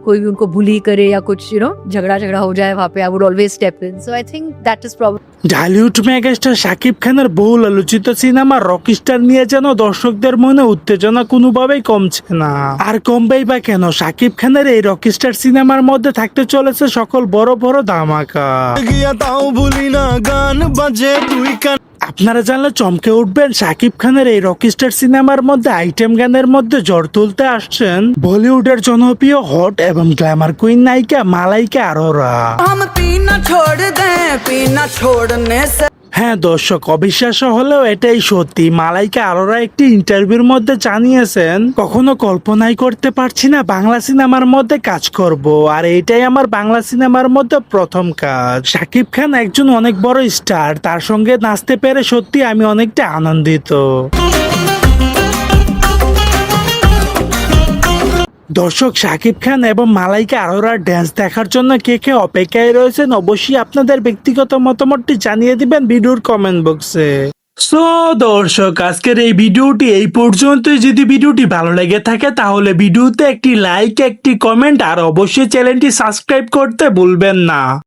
कोई भी उनको बुली करे या कुछ झगड़ा हो जाए वहाँ पे, I would always step in. So I think that is problem. Dhallywood megastar Shakib খানের বহুল আলোচিত সিনেমা রকস্টার নিয়ে যেন দর্শকদের মনে উত্তেজনা কোনোভাবেই কমছে না। আর কমবেই বা কেন, শাকিব খানের এই রকস্টার সিনেমার মধ্যে থাকতে চলেছে সকল বড় বড় ধামাকা। আপনারা জানলে চমকে উঠবেন, শাকিব খানের এই রকস্টার সিনেমার মধ্যে আইটেম গানের মধ্যে জ্বর তুলতে আসছেন বলিউডের জনপ্রিয় হট এবং গ্ল্যামার কুইন নায়িকা মালাইকা আরোরা। হ্যাঁ দর্শক, অবিশ্বাস্য হলেও এটাই সত্যি। মালাইকা আরোরা একটি ইন্টারভিউর মধ্যে জানিয়েছেন, কখনো কল্পনাই করতে পারছি না বাংলা সিনেমার মধ্যে কাজ করব, আর এটাই আমার বাংলা সিনেমার মধ্যে প্রথম কাজ। শাকিব খান একজন অনেক বড় স্টার, তার সঙ্গে নাচতে পেরে সত্যি আমি অনেকটা আনন্দিত। দর্শক, শাকিব খান এবং মালাইকা আরোরার ড্যান্স দেখার জন্য কে কে অপেক্ষায় রয়েছেন অবশ্যই আপনাদের ব্যক্তিগত মতামতটি জানিয়ে দিবেন ভিডিওর কমেন্ট বক্সে। সো দর্শক, আজকের এই ভিডিওটি এই পর্যন্তই। যদি ভিডিওটি ভালো লেগে থাকে তাহলে ভিডিওতে একটি লাইক, একটি কমেন্ট আর অবশ্যই চ্যানেলটি সাবস্ক্রাইব করতে ভুলবেন না।